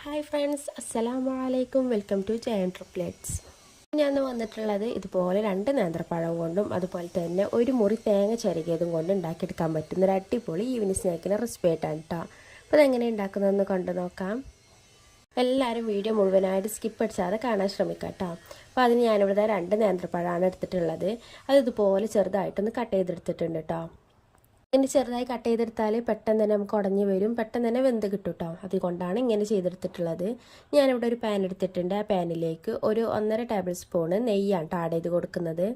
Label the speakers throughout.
Speaker 1: Hi friends, അസ്സലാമു അലൈക്കും. Welcome to Jayan triplets. ഞാൻ വന്നിട്ടുള്ളത് ഇതുപോലെ 2 നേന്ത്രപ്പഴം കൊണ്ടും അതുപോലെ തന്നെ ഒരു മുറി തേങ്ങ ചിരകിയതും കൊണ്ട് ഉണ്ടാക്കിയെടുക്കാൻ പറ്റുന്ന ഒരു അടിപൊളി ഈവനിങ് സ്നാക്കിൻ്റെ റെസിപ്പി ആയിട്ടാണ് കേട്ടോ. അപ്പോൾ അതെങ്ങനെ ഉണ്ടാക്കുന്നതെന്ന് കണ്ടു നോക്കാം. എല്ലാവരും വീഡിയോ മുഴുവനായിട്ട് സ്കിപ്പ് അടിച്ചാതെ കാണാൻ ശ്രമിക്കാം കേട്ടോ. അപ്പോൾ അതിന് ഞാനിവിടെ 2 നേന്ത്രപ്പഴമാണ് എടുത്തിട്ടുള്ളത്. അത് ഇതുപോലെ ചെറുതായിട്ടൊന്ന് കട്ട് ചെയ്തെടുത്തിട്ടുണ്ട് കേട്ടോ. ഇങ്ങനെ ചെറുതായി കട്ട് ചെയ്തെടുത്താൽ പെട്ടെന്ന് തന്നെ നമുക്ക് ഉടഞ്ഞു വരും, പെട്ടെന്ന് തന്നെ വെന്ത് കിട്ടും കേട്ടോ. അതുകൊണ്ടാണ് ഇങ്ങനെ ചെയ്തെടുത്തിട്ടുള്ളത്. ഞാനിവിടെ ഒരു പാൻ എടുത്തിട്ടുണ്ട്. ആ പാനിലേക്ക് ഒരു 1.5 ടേബിൾ സ്പൂണ് നെയ്യാണ് ആഡ് ചെയ്ത് കൊടുക്കുന്നത്.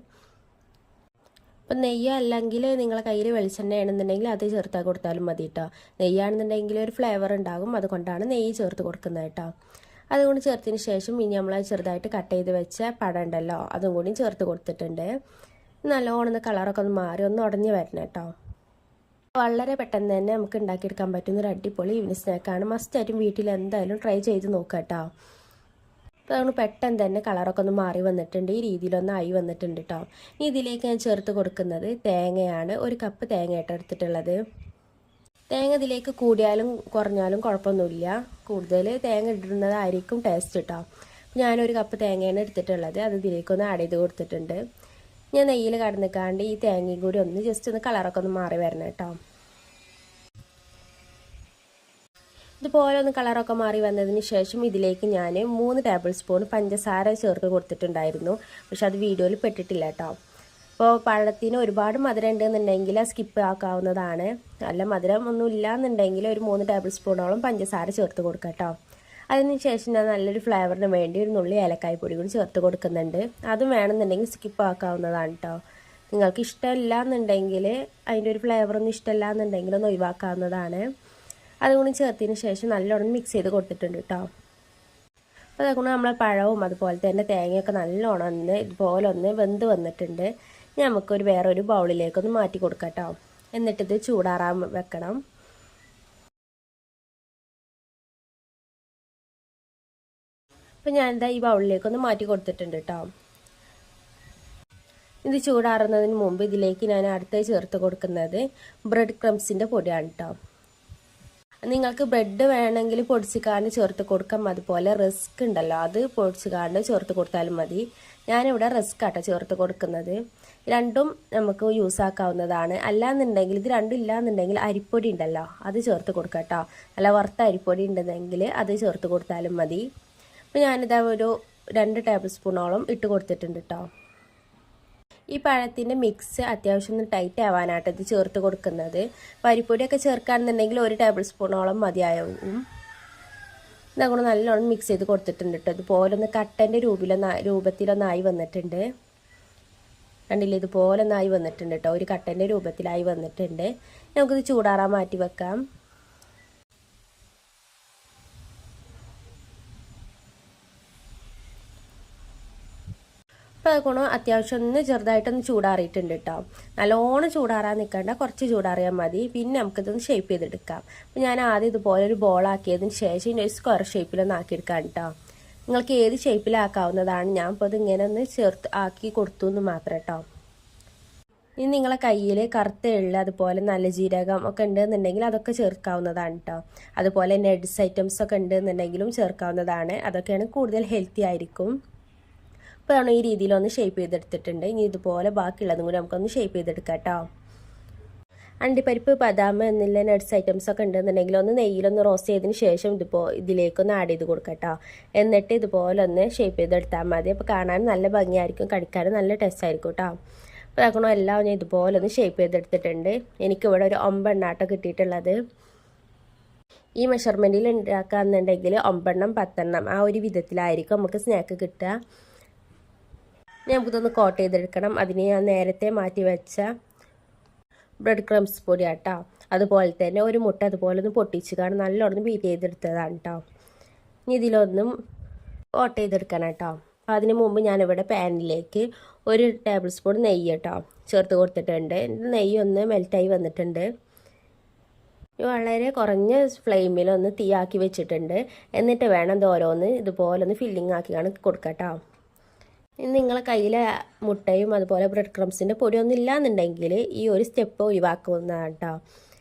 Speaker 1: അപ്പം നെയ്യ് അല്ലെങ്കിൽ നിങ്ങളെ കയ്യിൽ വെളിച്ചെണ്ണയാണെന്നുണ്ടെങ്കിൽ അത് ചേർത്താൽ കൊടുത്താലും മതി കേട്ടോ. നെയ്യാണെന്നുണ്ടെങ്കിൽ ഒരു ഫ്ലേവർ ഉണ്ടാകും, അതുകൊണ്ടാണ് നെയ്യ് ചേർത്ത് കൊടുക്കുന്നത് കേട്ടോ. അതുകൊണ്ട് ചേർത്തതിന് ശേഷം ഇനി നമ്മൾ ചെറുതായിട്ട് കട്ട് ചെയ്ത് വെച്ച പഴം ഉണ്ടല്ലോ, അതും കൂടി ചേർത്ത് കൊടുത്തിട്ടുണ്ട്. നല്ലോണം കളറൊക്കെ ഒന്ന് മാറി ഒന്ന് ഉടഞ്ഞ് വരണം കേട്ടോ. വളരെ പെട്ടെന്ന് തന്നെ നമുക്ക് ഉണ്ടാക്കിയെടുക്കാൻ പറ്റുന്ന ഒരു അടിപൊളി ഈവനിങ് സ്നാക്കാണ്. മസ്റ്റായിട്ടും വീട്ടിൽ എന്തായാലും ട്രൈ ചെയ്ത് നോക്കാം കേട്ടോ. അപ്പോൾ നമ്മൾ പെട്ടെന്ന് തന്നെ കളറൊക്കെ ഒന്ന് മാറി വന്നിട്ടുണ്ട്, ഈ രീതിയിലൊന്ന് ആയി വന്നിട്ടുണ്ട് കേട്ടോ. ഇനി ഇതിലേക്ക് ഞാൻ ചേർത്ത് കൊടുക്കുന്നത് തേങ്ങയാണ്. 1 കപ്പ് തേങ്ങയായിട്ട് എടുത്തിട്ടുള്ളത്. തേങ്ങ ഇതിലേക്ക് കൂടിയാലും കുറഞ്ഞാലും കുഴപ്പമൊന്നുമില്ല, കൂടുതൽ തേങ്ങ ഇടുന്നതായിരിക്കും ടേസ്റ്റ് കേട്ടോ. ഞാനൊരു കപ്പ് തേങ്ങയാണ് എടുത്തിട്ടുള്ളത്. അത് ഇതിലേക്കൊന്ന് ആഡ് ചെയ്ത് കൊടുത്തിട്ടുണ്ട്. ഞാൻ നെയ്യിൽ കടന്നിക്കാണ്ട് ഈ തേങ്ങയും കൂടി ഒന്ന് ജസ്റ്റ് ഒന്ന് കളറൊക്കെ ഒന്ന് മാറി വരണം കേട്ടോ. ഇതുപോലെ ഒന്ന് കളറൊക്കെ മാറി വന്നതിന് ശേഷം ഇതിലേക്ക് ഞാൻ 3 ടേബിൾ സ്പൂൺ പഞ്ചസാര ചേർത്ത് കൊടുത്തിട്ടുണ്ടായിരുന്നു. പക്ഷെ അത് വീഡിയോയിൽ പെട്ടിട്ടില്ല കേട്ടോ. അപ്പോൾ പഴത്തിന് ഒരുപാട് മധുരം ഉണ്ടെന്നുണ്ടെങ്കിൽ സ്കിപ്പ് ആക്കാവുന്നതാണ്. നല്ല മധുരം ഒന്നും ഇല്ലയെന്നുണ്ടെങ്കിൽ ഒരു 3 ടേബിൾ സ്പൂണോളം പഞ്ചസാര ചേർത്ത് കൊടുക്കാം കേട്ടോ. അതിനുശേഷം ഞാൻ നല്ലൊരു ഫ്ലേവറിന് വേണ്ടി ഒരു നുള്ളി ഏലക്കായ പൊടി കൂടി ചേർത്ത് കൊടുക്കുന്നുണ്ട്. അതും വേണമെന്നുണ്ടെങ്കിൽ സ്കിപ്പ് ആക്കാവുന്നതാണ് കേട്ടോ. നിങ്ങൾക്ക് ഇഷ്ടമില്ല എന്നുണ്ടെങ്കിൽ, അതിൻ്റെ ഒരു ഫ്ലേവറൊന്നും ഇഷ്ടമില്ല എന്നുണ്ടെങ്കിൽ ഒന്ന് ഒഴിവാക്കാവുന്നതാണ്. അതുകൊണ്ട് ചേർത്തതിന് ശേഷം നല്ലോണം മിക്സ് ചെയ്ത് കൊടുത്തിട്ടുണ്ട് കേട്ടോ. അപ്പോൾ അതുകൊണ്ട് നമ്മളെ പഴവും അതുപോലെ തന്നെ തേങ്ങയൊക്കെ നല്ലോണം ഇതുപോലെ ഒന്ന് വെന്ത് വന്നിട്ടുണ്ട്. നമുക്കൊരു വേറൊരു ബൗളിലേക്കൊന്ന് മാറ്റി കൊടുക്കാം കേട്ടോ. എന്നിട്ടിത് ചൂടാറാൻ വെക്കണം. അപ്പോൾ ഞാനിതാ ഈ ബൗളിലേക്കൊന്ന് മാറ്റി കൊടുത്തിട്ടുണ്ട് കേട്ടോ. ഇത് ചൂടാറുന്നതിന് മുമ്പ് ഇതിലേക്ക് ഞാൻ അടുത്തായി ചേർത്ത് കൊടുക്കുന്നത് ബ്രെഡ് ക്രംസിൻ്റെ പൊടിയാണ് കേട്ടോ. നിങ്ങൾക്ക് ബ്രെഡ് വേണമെങ്കിൽ പൊടിച്ചിക്കാണ്ട് ചേർത്ത് കൊടുക്കാം, അതുപോലെ റസ്ക് ഉണ്ടല്ലോ അത് പൊടിച്ചിക്കാണ്ട് ചേർത്ത് കൊടുത്താലും മതി. ഞാനിവിടെ റസ്ക് ആട്ടോ ചേർത്ത് കൊടുക്കുന്നത്. രണ്ടും നമുക്ക് യൂസ് ആക്കാവുന്നതാണ്. അല്ലാന്നുണ്ടെങ്കിൽ ഇത് രണ്ടും ഇല്ലാന്നുണ്ടെങ്കിൽ അരിപ്പൊടി ഉണ്ടല്ലോ അത് ചേർത്ത് കൊടുക്കാം കേട്ടോ. അല്ല വറുത്ത അരിപ്പൊടി ഉണ്ടെങ്കിൽ അത് ചേർത്ത് കൊടുത്താലും മതി. അപ്പോൾ ഞാനിതാ ഒരു 2 ടേബിൾ സ്പൂണോളം ഇട്ട് കൊടുത്തിട്ടുണ്ട് കേട്ടോ. ഈ പഴത്തിൻ്റെ മിക്സ് അത്യാവശ്യം ഒന്ന് ടൈറ്റ് ആവാനായിട്ട് ഇത് ചേർത്ത് കൊടുക്കുന്നത്. അരിപ്പൊടിയൊക്കെ ചേർക്കുകയാണെന്നുണ്ടെങ്കിൽ 1 ടേബിൾ സ്പൂണോളം മതിയാവും. ഇതങ്ങനെ നല്ലോണം മിക്സ് ചെയ്ത് കൊടുത്തിട്ടുണ്ട് കേട്ടോ. ഇതുപോലെ ഒന്ന് കട്ടൻ്റെ രൂപത്തിലൊന്നായി വന്നിട്ടുണ്ട്. കണ്ടില്ലേ, ഇതുപോലെ ഒന്നായി വന്നിട്ടുണ്ട് കേട്ടോ. ഒരു കട്ടൻ്റെ രൂപത്തിലായി വന്നിട്ടുണ്ട്. നമുക്കിത് ചൂടാറാൻ മാറ്റി വെക്കാം. അപ്പോൾ അതുകൊണ്ട് അത്യാവശ്യം ഒന്ന് ചെറുതായിട്ടൊന്ന് ചൂടാറിയിട്ടുണ്ട് കേട്ടോ. നല്ലോണം ചൂടാറാൻ നിൽക്കേണ്ട, കുറച്ച് ചൂടാറിയാൽ മതി. പിന്നെ നമുക്കിതൊന്ന് ഷേപ്പ് ചെയ്തെടുക്കാം. അപ്പോൾ ഞാൻ ആദ്യം ഇതുപോലെ ഒരു ബോളാക്കിയതിന് ശേഷം ഇനി ഒരു സ്ക്വയർ ഷേപ്പിലൊന്ന് ആക്കിയെടുക്കാം കേട്ടോ. നിങ്ങൾക്ക് ഏത് ഷേപ്പിലാക്കാവുന്നതാണ്. ഞാൻ ഇപ്പോൾ ഇതിങ്ങനെ ഒന്ന് ആക്കി കൊടുത്തു എന്ന് മാത്രം കേട്ടോ. ഇനി നിങ്ങളെ കയ്യിൽ കറുത്ത എള്ള് അതുപോലെ നല്ല ജീരകം ഒക്കെ ഉണ്ടെന്നുണ്ടെങ്കിൽ അതൊക്കെ ചേർക്കാവുന്നതാണ് കേട്ടോ. അതുപോലെ നട്ട്സ് ഐറ്റംസ് ഒക്കെ ഉണ്ടെന്നുണ്ടെങ്കിലും ചേർക്കാവുന്നതാണ്. അതൊക്കെയാണ് കൂടുതൽ ഹെൽത്തി ആയിരിക്കും. അപ്പോൾ ഈ രീതിയിലൊന്ന് ഷേപ്പ് ചെയ്തെടുത്തിട്ടുണ്ട്. ഇനി ഇതുപോലെ ബാക്കിയുള്ളതും കൂടി നമുക്കൊന്ന് ഷേപ്പ് ചെയ്തെടുക്കാം കേട്ടോ. അണ്ടിപ്പരിപ്പ്, ബദാം എന്നുള്ള നട്ട്സ് ഐറ്റംസ് ഒക്കെ ഉണ്ടെന്നുണ്ടെങ്കിൽ ഒന്ന് നെയ്യിലൊന്ന് റോസ്റ്റ് ചെയ്തതിന് ശേഷം ഇതിലേക്കൊന്ന് ആഡ് ചെയ്ത് കൊടുക്കാം കേട്ടോ. എന്നിട്ട് ഇതുപോലെ ഒന്ന് ഷേപ്പ് ചെയ്തെടുത്താൽ മതി. അപ്പോൾ കാണാൻ നല്ല ഭംഗിയായിരിക്കും, കഴിക്കാനും നല്ല ടേസ്റ്റ് ആയിരിക്കും കേട്ടോ. അപ്പോൾ ആക്കണോ എല്ലാം ഞാൻ ഇതുപോലെ ഒന്ന് ഷേപ്പ് ചെയ്തെടുത്തിട്ടുണ്ട്. എനിക്കിവിടെ ഒരു 9 എണ്ണാട്ടോ കിട്ടിയിട്ടുള്ളത്. ഈ മെഷർമെൻറ്റിൽ ഉണ്ടാക്കുകയെന്നുണ്ടെങ്കിൽ 9 എണ്ണം 10 എണ്ണം ആ ഒരു വിധത്തിലായിരിക്കും നമുക്ക് സ്നാക്ക് കിട്ടുക. നമുക്കിതൊന്ന് കോട്ട് ചെയ്തെടുക്കണം. അതിന് ഞാൻ നേരത്തെ മാറ്റി വെച്ച ബ്രെഡ് ക്രംസ് പൊടി കേട്ടോ. അതുപോലെ തന്നെ ഒരു മുട്ട അതുപോലെ ഒന്ന് പൊട്ടിച്ച് കാണാൻ നല്ലോണം ബീറ്റ് ചെയ്തെടുത്തതാണ് കേട്ടോ. ഇനി ഇതിലൊന്നും കോട്ട് ചെയ്തെടുക്കണം കേട്ടോ. അപ്പോൾ അതിന് മുമ്പ് ഞാനിവിടെ പാനിലേക്ക് 1 ടേബിൾ സ്പൂൺ നെയ്യ് കേട്ടോ ചേർത്ത് കൊടുത്തിട്ടുണ്ട്. നെയ്യ് ഒന്ന് മെൽറ്റായി വന്നിട്ടുണ്ട്. വളരെ കുറഞ്ഞ ഫ്ലെയിമിലൊന്ന് തീയാക്കി വെച്ചിട്ടുണ്ട്. എന്നിട്ട് വേണം ഇത് ഓരോന്ന് ഇതുപോലെ ഒന്ന് ഫില്ലിങ് ആക്കിയാണ് കൊടുക്കാം കേട്ടോ. നിങ്ങളെ കയ്യിൽ മുട്ടയും അതുപോലെ ബ്രെഡ് ക്രംസിൻ്റെ പൊടിയൊന്നും ഇല്ലയെന്നുണ്ടെങ്കിൽ ഈ ഒരു സ്റ്റെപ്പ് ഒഴിവാക്കുന്നതാണ് കേട്ടോ.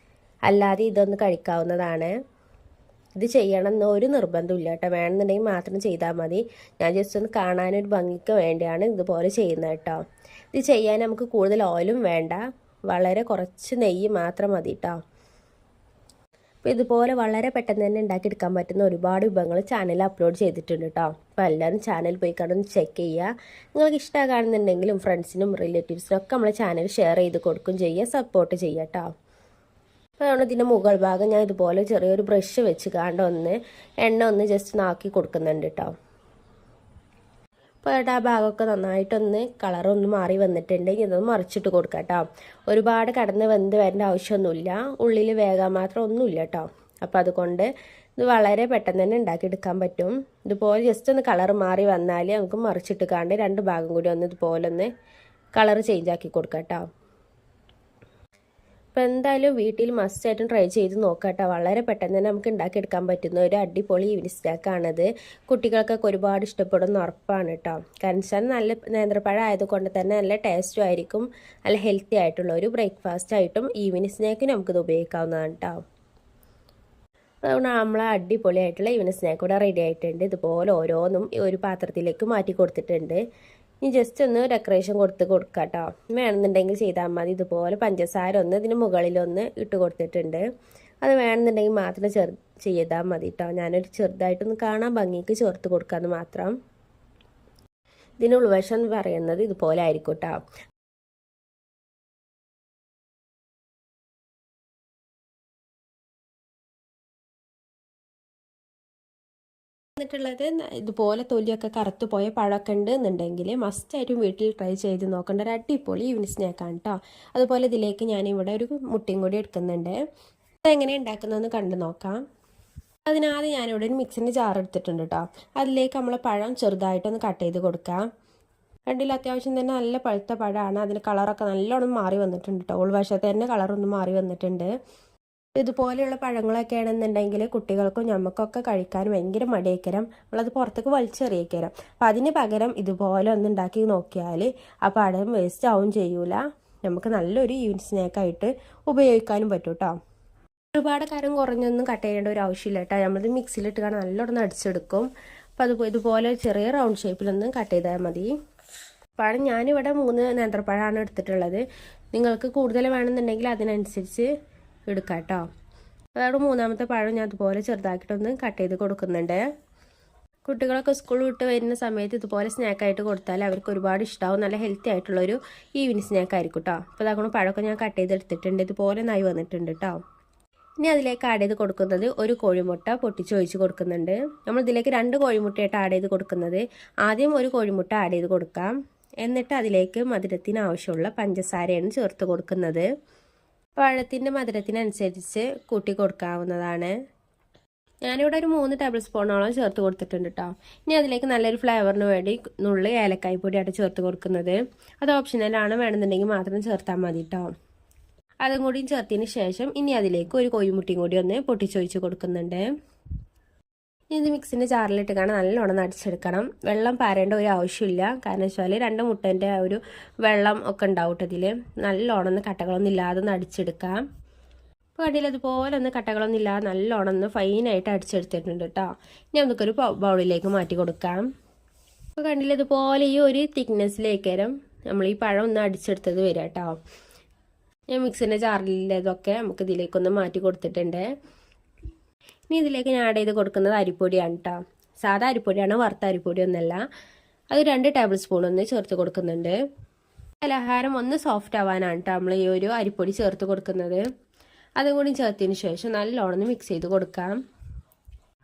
Speaker 1: അല്ലാതെ ഇതൊന്ന് കഴിക്കാവുന്നതാണ്. ഇത് ചെയ്യണമെന്ന് ഒരു നിർബന്ധമില്ല കേട്ടോ, വേണമെന്നുണ്ടെങ്കിൽ മാത്രം ചെയ്താൽ മതി. ഞാൻ ജസ്റ്റ് ഒന്ന് കാണാനൊരു ഭംഗിക്ക് വേണ്ടിയാണ് ഇതുപോലെ ചെയ്യുന്നത് കേട്ടോ. ഇത് ചെയ്യാൻ നമുക്ക് കൂടുതൽ ഓയിലും വേണ്ട, വളരെ കുറച്ച് നെയ്യ് മാത്രം മതി കേട്ടോ. അപ്പോൾ ഇതുപോലെ വളരെ പെട്ടെന്ന് തന്നെ ഉണ്ടാക്കിയെടുക്കാൻ പറ്റുന്ന ഒരുപാട് വിഭവങ്ങൾ ചാനലിൽ അപ്ലോഡ് ചെയ്തിട്ടുണ്ട് കേട്ടോ. അപ്പോൾ എല്ലാവരും ചാനൽ പോയി കണ്ടൊന്ന് ചെക്ക് ചെയ്യുക. നിങ്ങൾക്ക് ഇഷ്ടമാകുന്നുണ്ടെങ്കിലും ഫ്രണ്ട്സിനും റിലേറ്റീവ്സിനും ഒക്കെ നമ്മളെ ചാനൽ ഷെയർ ചെയ്ത് കൊടുക്കും ചെയ്യുക, സപ്പോർട്ട് ചെയ്യുക കേട്ടോ. അപ്പോൾ അതുകൊണ്ട് ഇതിൻ്റെ മുകൾ ഭാഗം ഞാൻ ഇതുപോലെ ചെറിയൊരു ബ്രഷ് വെച്ച് ഒന്ന് എണ്ണ ജസ്റ്റ് നാക്കി കൊടുക്കുന്നുണ്ട് കേട്ടോ. അപ്പോൾ ആ ഭാഗമൊക്കെ നന്നായിട്ടൊന്ന് കളറൊന്ന് മാറി വന്നിട്ടുണ്ടെങ്കിൽ ഇതൊന്ന് മറിച്ചിട്ട് കൊടുക്കാം കേട്ടോ. ഒരുപാട് കടന്ന് വെന്ത് വരേണ്ട ആവശ്യമൊന്നുമില്ല, ഉള്ളിൽ വേഗം മാത്രം ഒന്നുമില്ല കേട്ടോ. അപ്പോൾ അതുകൊണ്ട് ഇത് വളരെ പെട്ടെന്ന് തന്നെ ഉണ്ടാക്കിയെടുക്കാൻ പറ്റും. ഇതുപോലെ ജസ്റ്റ് ഒന്ന് കളർ മാറി വന്നാൽ നമുക്ക് മറിച്ചിട്ട് കാണ്ട് രണ്ട് ഭാഗം കൂടി ഒന്ന് ഇതുപോലെ ഒന്ന് കളർ ചേഞ്ച് ആക്കി കൊടുക്കാം കേട്ടോ. അപ്പോൾ എന്തായാലും വീട്ടിൽ മസ്റ്റായിട്ടും ട്രൈ ചെയ്ത് നോക്കാം കേട്ടോ. വളരെ പെട്ടെന്ന് തന്നെ നമുക്ക് ഉണ്ടാക്കിയെടുക്കാൻ പറ്റുന്ന ഒരു അടിപൊളി ഈവനിങ് സ്നാക്കാണിത്. കുട്ടികൾക്കൊക്കെ ഒരുപാട് ഇഷ്ടപ്പെടുന്ന ഉറപ്പാണ് കേട്ടോ. കാരണം വെച്ചാൽ നല്ല നേന്ത്രപ്പഴം ആയതുകൊണ്ട് തന്നെ നല്ല ടേസ്റ്റും ആയിരിക്കും, നല്ല ഹെൽത്തി ആയിട്ടുള്ള ഒരു ബ്രേക്ക്ഫാസ്റ്റ് ആയിട്ടും ഈവനിങ് സ്നാക്കിന് നമുക്കിത് ഉപയോഗിക്കാവുന്നതാണ് കേട്ടോ. അതുകൊണ്ട് നമ്മളെ അടിപൊളിയായിട്ടുള്ള ഈവനിങ് സ്നാക്ക് കൂടെ റെഡി ആയിട്ടുണ്ട്. ഇതുപോലെ ഓരോന്നും ഒരു പാത്രത്തിലേക്ക് മാറ്റി കൊടുത്തിട്ടുണ്ട്. ഇനി ജസ്റ്റ് ഒന്ന് ഡെക്കറേഷൻ കൊടുക്കാം കേട്ടോ. വേണമെന്നുണ്ടെങ്കിൽ ചെയ്താൽ മതി. ഇതുപോലെ പഞ്ചസാര ഇതിന് മുകളിലൊന്ന് ഇട്ട് കൊടുത്തിട്ടുണ്ട്. അത് വേണമെന്നുണ്ടെങ്കിൽ മാത്രം ചെയ്താൽ മതി കേട്ടോ. ഞാനൊരു ചെറുതായിട്ടൊന്ന് കാണാൻ ഭംഗിക്ക് ചേർത്ത് കൊടുക്കാമെന്ന് മാത്രം. ഇതിന് ഉൾവശം എന്ന് പറയുന്നത് ഇതുപോലെ ആയിരിക്കും കേട്ടോ. എന്നിട്ടുള്ളത് ഇതുപോലെ തൊലിയൊക്കെ കറുത്ത് പോയ പഴമൊക്കെ ഉണ്ട് എന്നുണ്ടെങ്കിൽ മസ്റ്റായിട്ടും വീട്ടിൽ ട്രൈ ചെയ്ത് നോക്കേണ്ട ഒരു അടിപൊളി ഈവനിങ് സ്നാക്കാണ് കേട്ടോ. അതുപോലെ ഇതിലേക്ക് ഞാനിവിടെ ഒരു മുട്ടയും കൂടി എടുക്കുന്നുണ്ട്. അതെങ്ങനെ ഉണ്ടാക്കുന്നതെന്ന് കണ്ടു നോക്കാം. അതിനാദ്യം ഞാനിവിടെ ഒരു മിക്സിൻ്റെ ജാർ എടുത്തിട്ടുണ്ട് കേട്ടോ. അതിലേക്ക് നമ്മൾ പഴം ചെറുതായിട്ടൊന്ന് കട്ട് ചെയ്ത് കൊടുക്കാം. രണ്ടിൽ അത്യാവശ്യം തന്നെ നല്ല പഴുത്ത പഴമാണ്. അതിന് കളറൊക്കെ നല്ലോണം മാറി വന്നിട്ടുണ്ട് കേട്ടോ. ഉൾവശത്ത് തന്നെ കളറൊന്നും മാറി വന്നിട്ടുണ്ട്. ഇതുപോലെയുള്ള പഴങ്ങളൊക്കെ ആണെന്നുണ്ടെങ്കിൽ കുട്ടികൾക്കും നമുക്കൊക്കെ കഴിക്കാൻ ഭയങ്കര മടിയേക്കരം, നമ്മളത് പുറത്തേക്ക് വലിച്ചെറിയേക്കരം. അപ്പം അതിന് പകരം ഇതുപോലെ ഒന്ന് ഉണ്ടാക്കി നോക്കിയാൽ ആ പഴം വേസ്റ്റ് ആവും ചെയ്യൂല, നമുക്ക് നല്ലൊരു ഈവനിങ് സ്നാക്കായിട്ട് ഉപയോഗിക്കാനും പറ്റും കേട്ടോ. ഒരുപാട് കരം കുറഞ്ഞൊന്നും കട്ട് ചെയ്യേണ്ട ഒരു ആവശ്യമില്ല കേട്ടോ. നമ്മളിത് മിക്സിയിലിട്ട് കാണാൻ നല്ലോണം അടിച്ചെടുക്കും. അപ്പം ഇതുപോലെ ചെറിയ റൗണ്ട് ഷേപ്പിലൊന്ന് കട്ട് ചെയ്താൽ മതി. പഴം ഞാനിവിടെ 3 നേന്ത്രപ്പഴമാണ് എടുത്തിട്ടുള്ളത്. നിങ്ങൾക്ക് കൂടുതൽ വേണമെന്നുണ്ടെങ്കിൽ അതിനനുസരിച്ച് എടുക്കാം കേട്ടോ. അതോടെ മൂന്നാമത്തെ പഴം ഞാൻ അതുപോലെ ചെറുതാക്കിയിട്ടൊന്ന് കട്ട് ചെയ്ത് കൊടുക്കുന്നുണ്ട്. കുട്ടികളൊക്കെ സ്കൂൾ വിട്ട് വരുന്ന സമയത്ത് ഇതുപോലെ സ്നാക്കായിട്ട് കൊടുത്താൽ അവർക്ക് ഒരുപാട് ഇഷ്ടമാവും. നല്ല ഹെൽത്തി ആയിട്ടുള്ളൊരു ഈവനിങ് സ്നാക്ക് ആയിരിക്കും കേട്ടോ. അപ്പോൾ അതാക്കണം പഴമൊക്കെ ഞാൻ കട്ട് ചെയ്തെടുത്തിട്ടുണ്ട്. ഇതുപോലെ നായി വന്നിട്ടുണ്ട് കേട്ടോ. ഇനി അതിലേക്ക് ആഡ് ചെയ്ത് കൊടുക്കുന്നത് ഒരു കോഴിമുട്ട പൊട്ടിച്ചൊഴിച്ച് കൊടുക്കുന്നുണ്ട്. നമ്മൾ ഇതിലേക്ക് 2 കോഴിമുട്ടയായിട്ട് ആഡ് ചെയ്ത് കൊടുക്കുന്നത്. ആദ്യം ഒരു കോഴിമുട്ട ആഡ് ചെയ്ത് കൊടുക്കാം. എന്നിട്ട് അതിലേക്ക് മധുരത്തിന് ആവശ്യമുള്ള പഞ്ചസാരയാണ് ചേർത്ത് കൊടുക്കുന്നത്. പഴത്തിൻ്റെ മധുരത്തിനനുസരിച്ച് കൂട്ടി കൊടുക്കാവുന്നതാണ്. ഞാനിവിടെ ഒരു 3 ടേബിൾ സ്പൂണോളം ചേർത്ത് കൊടുത്തിട്ടുണ്ട് കേട്ടോ. ഇനി അതിലേക്ക് നല്ലൊരു ഫ്ലേവറിന് വേണ്ടി നുള്ളി ഏലക്കായ് പൊടിയായിട്ട് ചേർത്ത് കൊടുക്കുന്നത്. അത് ഓപ്ഷണലാണ്, വേണമെന്നുണ്ടെങ്കിൽ മാത്രം ചേർത്താൽ മതി കേട്ടോ. അതും കൂടി ചേർത്തതിന് ശേഷം ഇനി അതിലേക്ക് ഒരു കോഴിമുട്ടയും കൂടി ഒന്ന് പൊട്ടിച്ചൊഴിച്ച് കൊടുക്കുന്നുണ്ട്. ഇത് മിക്സിൻ്റെ ജാറിലിട്ട് കാണാൻ നല്ലോണം അടിച്ചെടുക്കണം. വെള്ളം പാരേണ്ട ഒരു ആവശ്യമില്ല. കാരണം വെച്ചാൽ 2 മുട്ടേൻ്റെ ഒരു വെള്ളം ഒക്കെ ഉണ്ടാവും ഇതിൽ. നല്ലോണം കട്ടകളൊന്നും ഇല്ലാതെ ഒന്ന് അടിച്ചെടുക്കാം. അപ്പോൾ കടിയിൽ അതുപോലെ ഒന്ന് കട്ടകളൊന്നും ഇല്ലാതെ നല്ലോണം ഫൈനായിട്ട് അടിച്ചെടുത്തിട്ടുണ്ട് കേട്ടോ. ഇനി നമുക്കൊരു ബൗളിലേക്ക് മാറ്റി കൊടുക്കാം. അപ്പോൾ കണ്ടില്ല ഇതുപോലെ ഈ ഒരു തിക്നെസ്സിലേക്കരം നമ്മൾ ഈ പഴം ഒന്ന് അടിച്ചെടുത്തത് വരിക കേട്ടോ. ഞാൻ മിക്സിൻ്റെ ജാറിലതൊക്കെ നമുക്ക് ഇതിലേക്കൊന്ന് മാറ്റി കൊടുത്തിട്ടുണ്ട്. ഇനി ഇതിലേക്ക് ഞാൻ ആഡ് ചെയ്ത് കൊടുക്കുന്നത് അരിപ്പൊടിയാണ് കേട്ടോ. സാധാ അരിപ്പൊടിയാണ്, വറുത്ത അരിപ്പൊടി ഒന്നല്ല. അത് 2 ടേബിൾ സ്പൂൺ ഒന്ന് ചേർത്ത് കൊടുക്കുന്നുണ്ട്. പലഹാരം ഒന്ന് സോഫ്റ്റ് ആവാനാണ് കേട്ടോ നമ്മൾ ഈ ഒരു അരിപ്പൊടി ചേർത്ത് കൊടുക്കുന്നത്. അതും കൂടി ചേർത്തതിന് ശേഷം നല്ലോണം മിക്സ് ചെയ്ത് കൊടുക്കാം.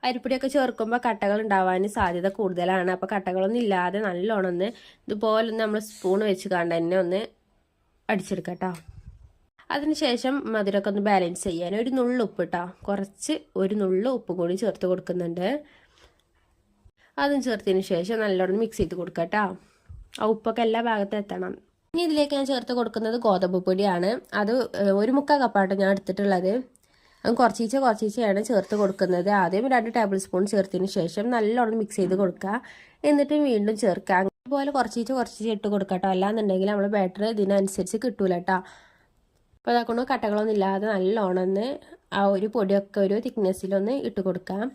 Speaker 1: അരിപ്പൊടിയൊക്കെ ചേർക്കുമ്പോൾ കട്ടകൾ ഉണ്ടാവാൻ സാധ്യത കൂടുതലാണ്. അപ്പോൾ കട്ടകളൊന്നും ഇല്ലാതെ നല്ലോണം ഇതുപോലെ നമ്മൾ സ്പൂൺ വെച്ച് കണ്ട് തന്നെ ഒന്ന് അടിച്ചെടുക്കാം കേട്ടോ. അതിനുശേഷം മധുരമൊക്കെ ഒന്ന് ബാലൻസ് ചെയ്യാൻ ഒരു നുള്ളു ഉപ്പ് കേട്ടോ, ഒരു നുള്ളു ഉപ്പ് കൂടി ചേർത്ത് കൊടുക്കുന്നുണ്ട്. അതും ചേർത്തതിന് ശേഷം നല്ലോണം മിക്സ് ചെയ്ത് കൊടുക്കാം കേട്ടോ. ആ ഉപ്പൊക്കെ എല്ലാ ഭാഗത്തും എത്തണം. ഇനി ഇതിലേക്ക് ഞാൻ ചേർത്ത് കൊടുക്കുന്നത് ഗോതമ്പ് പൊടിയാണ്. അത് 1/4 കപ്പാട്ടോ ഞാൻ എടുത്തിട്ടുള്ളത്. അത് കുറച്ചീച്ചയാണ് ചേർത്ത് കൊടുക്കുന്നത്. ആദ്യം 2 ടേബിൾ സ്പൂൺ ചേർത്തതിന് ശേഷം നല്ലോണം മിക്സ് ചെയ്ത് കൊടുക്കുക. എന്നിട്ട് വീണ്ടും ചേർക്കുക. അതുപോലെ കുറച്ചീച്ച ഇട്ട് കൊടുക്കാം കേട്ടോ. അല്ലാന്നുണ്ടെങ്കിൽ നമ്മൾ ബാറ്റർ ഇതിനനുസരിച്ച് കിട്ടൂല കേട്ടോ. അപ്പോൾ അതാക്കൊണ്ട് കട്ടകളൊന്നും ഇല്ലാതെ നല്ലോണം ആ ഒരു പൊടിയൊക്കെ ഒരു തിക്നെസ്സിലൊന്ന് ഇട്ട് കൊടുക്കാം.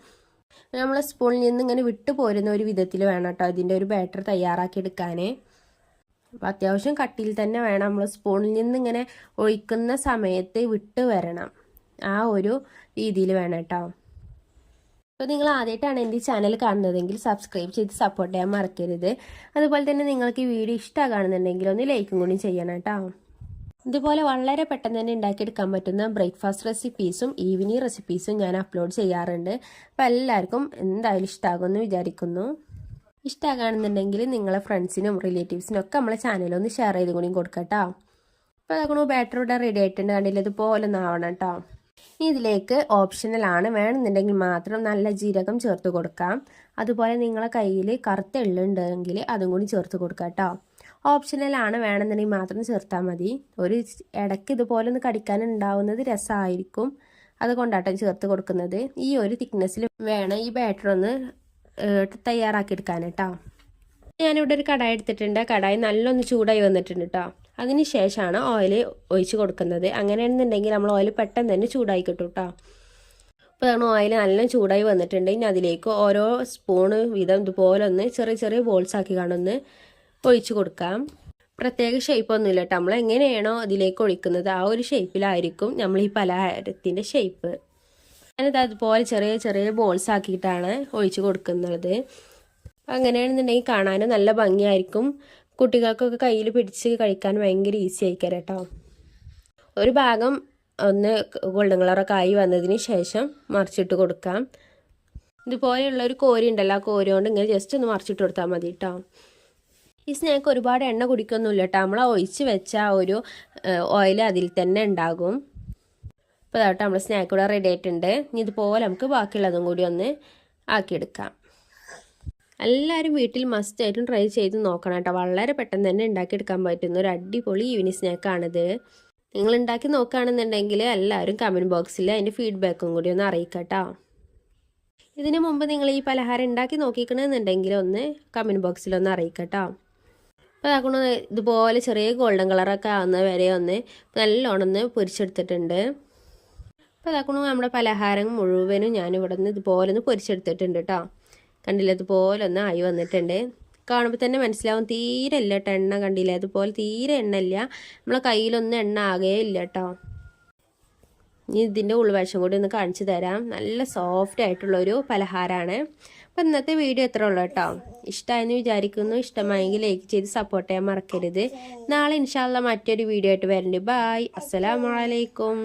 Speaker 1: നമ്മൾ സ്പൂണിൽ നിന്ന് ഇങ്ങനെ വിട്ടു പോരുന്ന ഒരു വിധത്തിൽ വേണം കേട്ടോ ഇതിൻ്റെ ഒരു ബാറ്റർ തയ്യാറാക്കി എടുക്കാൻ. അപ്പോൾ അത്യാവശ്യം കട്ടിയിൽ തന്നെ വേണം. നമ്മൾ സ്പൂണിൽ നിന്ന് ഇങ്ങനെ ഒഴിക്കുന്ന സമയത്ത് വിട്ട് വരണം, ആ ഒരു രീതിയിൽ വേണം കേട്ടോ. അപ്പോൾ നിങ്ങൾ ആദ്യമായിട്ടാണ് എൻ്റെ ഈ ചാനൽ കാണുന്നതെങ്കിൽ സബ്സ്ക്രൈബ് ചെയ്ത് സപ്പോർട്ട് ചെയ്യാൻ മറക്കരുത്. അതുപോലെ തന്നെ നിങ്ങൾക്ക് ഈ വീഡിയോ ഇഷ്ടമാകുന്നുണ്ടെങ്കിൽ ഒന്ന് ലൈക്കും കൂടി ചെയ്യണം കേട്ടോ. ഇതുപോലെ വളരെ പെട്ടെന്ന് തന്നെ ഉണ്ടാക്കിയെടുക്കാൻ പറ്റുന്ന ബ്രേക്ക്ഫാസ്റ്റ് റെസിപ്പീസും ഈവനിങ് റെസിപ്പീസും ഞാൻ അപ്ലോഡ് ചെയ്യാറുണ്ട്. അപ്പോൾ എല്ലാവർക്കും എന്തായാലും ഇഷ്ടമാകുമെന്ന് വിചാരിക്കുന്നു. ഇഷ്ടമാകുകയാണെന്നുണ്ടെങ്കിൽ നിങ്ങളെ ഫ്രണ്ട്സിനും റിലേറ്റീവ്സിനും ഒക്കെ നമ്മളെ ചാനലൊന്ന് ഷെയർ ചെയ്ത് കൂടി കൊടുക്കാം കേട്ടോ. അപ്പോൾ അതൊക്കെ ബാറ്റർ ഇവിടെ റെഡി ആയിട്ടുണ്ട്, കണ്ടില്ല ഇതുപോലെ ഒന്ന് ആവണം കേട്ടോ. ഇനി ഇതിലേക്ക് ഓപ്ഷണലാണ്, വേണമെന്നുണ്ടെങ്കിൽ മാത്രം നല്ല ജീരകം ചേർത്ത് കൊടുക്കാം. അതുപോലെ നിങ്ങളെ കയ്യിൽ കറുത്ത എള്ളുണ്ടെങ്കിൽ അതും കൂടി ചേർത്ത് കൊടുക്കാം കേട്ടോ. ഓപ്ഷണലാണ്, വേണമെന്നുണ്ടെങ്കിൽ മാത്രം ചേർത്താൽ മതി. ഒരു ഇടയ്ക്ക് ഇതുപോലെ ഒന്ന് കടിക്കാനുണ്ടാവുന്നത് രസമായിരിക്കും, അതുകൊണ്ടാട്ടോ ചേർത്ത് കൊടുക്കുന്നത്. ഈ ഒരു തിക്നെസ്സിൽ വേണം ഈ ബാറ്റർ ഒന്ന് തയ്യാറാക്കിയെടുക്കാൻ കേട്ടോ. ഞാനിവിടെ ഒരു കടായി എടുത്തിട്ടുണ്ട്. കടായി നല്ലൊന്ന് ചൂടായി വന്നിട്ടുണ്ട് കേട്ടോ. അതിന് ശേഷമാണ് ഓയിൽ ഒഴിച്ച് കൊടുക്കുന്നത്. അങ്ങനെയാണെന്നുണ്ടെങ്കിൽ നമ്മൾ ഓയിൽ പെട്ടെന്ന് തന്നെ ചൂടായി കിട്ടും കേട്ടോ. അപ്പോൾ ഓയിൽ നല്ല ചൂടായി വന്നിട്ടുണ്ട്. ഇനി അതിലേക്ക് ഓരോ സ്പൂണ് വീതം ഇതുപോലെ ഒന്ന് ചെറിയ ചെറിയ ബോൾസ് ആക്കി കാണുമെന്ന് ഒഴിച്ച് കൊടുക്കാം. പ്രത്യേക ഷേപ്പൊന്നുമില്ല കേട്ടോ, നമ്മൾ എങ്ങനെയാണോ അതിലേക്ക് ഒഴിക്കുന്നത് ആ ഒരു ഷേപ്പിലായിരിക്കും നമ്മൾ ഈ പലഹാരത്തിൻ്റെ ഷേപ്പ്. ഞാനിത് അതുപോലെ ചെറിയ ചെറിയ ബോൾസ് ആക്കിയിട്ടാണ് ഒഴിച്ച് കൊടുക്കുന്നത്. അങ്ങനെയാണെന്നുണ്ടെങ്കിൽ കാണാനും നല്ല ഭംഗിയായിരിക്കും, കുട്ടികൾക്കൊക്കെ കയ്യിൽ പിടിച്ച് കഴിക്കാൻ ഭയങ്കര ഈസി ആയിരിക്കും കേട്ടോ. ഒരു ഭാഗം ഒന്ന് ഗോൾഡൻ കളറൊക്കെ ആയി വന്നതിന് ശേഷം മറിച്ചിട്ട് കൊടുക്കാം. ഇതുപോലെയുള്ളൊരു കോരി ഉണ്ടല്ലോ, ആ കോരി കൊണ്ട് ഇങ്ങനെ ജസ്റ്റ് ഒന്ന് മറിച്ചിട്ട് കൊടുത്താൽ മതി കേട്ടോ. ഈ സ്നാക്ക് ഒരുപാട് എണ്ണ കുടിക്കൊന്നുമില്ല കേട്ടോ, നമ്മൾ ഒഴിച്ച് വെച്ച ഒരു ഓയിൽ അതിൽ തന്നെ ഉണ്ടാകും. അപ്പോൾ അതാവട്ടെ നമ്മൾ സ്നാക്ക് കൂടെ റെഡി ആയിട്ടുണ്ട്. ഇനി ഇതുപോലെ നമുക്ക് ബാക്കിയുള്ളതും കൂടി ഒന്ന് ആക്കിയെടുക്കാം. എല്ലാവരും വീട്ടിൽ മസ്റ്റായിട്ടും ട്രൈ ചെയ്ത് നോക്കണം കേട്ടോ. വളരെ പെട്ടെന്ന് തന്നെ ഉണ്ടാക്കിയെടുക്കാൻ പറ്റുന്ന ഒരു അടിപൊളി ഈവനിങ് സ്നാക്കാണിത്. നിങ്ങൾ ഉണ്ടാക്കി നോക്കുകയാണെന്നുണ്ടെങ്കിൽ എല്ലാവരും കമൻറ്റ് ബോക്സിൽ അതിൻ്റെ ഫീഡ്ബാക്കും കൂടി ഒന്ന് അറിയിക്കാം കേട്ടോ. ഇതിന് മുമ്പ് നിങ്ങൾ ഈ പലഹാരം ഉണ്ടാക്കി നോക്കിക്കണമെന്നുണ്ടെങ്കിൽ ഒന്ന് കമൻറ്റ് ബോക്സിലൊന്ന് അറിയിക്കാം കേട്ടോ. അപ്പോൾ അതൊക്കെ ഇതുപോലെ ചെറിയ ഗോൾഡൻ കളറൊക്കെ ആവുന്ന വരെ ഒന്ന് നല്ലോണം ഒന്ന് പൊരിച്ചെടുത്തിട്ടുണ്ട്. അപ്പോൾ അതൊക്കെ നമ്മുടെ പലഹാരം മുഴുവനും ഞാനിവിടെ നിന്ന് ഇതുപോലെ ഒന്ന് പൊരിച്ചെടുത്തിട്ടുണ്ട് കേട്ടോ. കണ്ടില്ല, ഇതുപോലെ ഒന്ന് ആയി വന്നിട്ടുണ്ട്. കാണുമ്പോൾ തന്നെ മനസ്സിലാവും തീരെ ഇല്ല കേട്ടോ എണ്ണ, കണ്ടില്ല അതുപോലെ തീരെ എണ്ണ ഇല്ല, നമ്മളെ കയ്യിലൊന്നും എണ്ണ ആകേ ഇല്ല കേട്ടോ. ഇനി ഇതിൻ്റെ ഉൾവശം കൂടി ഒന്ന് കാണിച്ചു തരാം. നല്ല സോഫ്റ്റ് ആയിട്ടുള്ളൊരു പലഹാരമാണ്. അപ്പോൾ ഇന്നത്തെ വീഡിയോ എത്ര ഉള്ളൂ കേട്ടോ. ഇഷ്ടമായെന്ന് വിചാരിക്കുന്നു. ഇഷ്ടമായെങ്കിൽ ലൈക്ക് ചെയ്ത് സപ്പോർട്ട് ചെയ്യാൻ മറക്കരുത്. നാളെ ഇൻഷാ അല്ലാഹ് മറ്റൊരു വീഡിയോ ആയിട്ട് വരണ്ട്. ബായ്, അസ്സലാമു അലൈക്കും.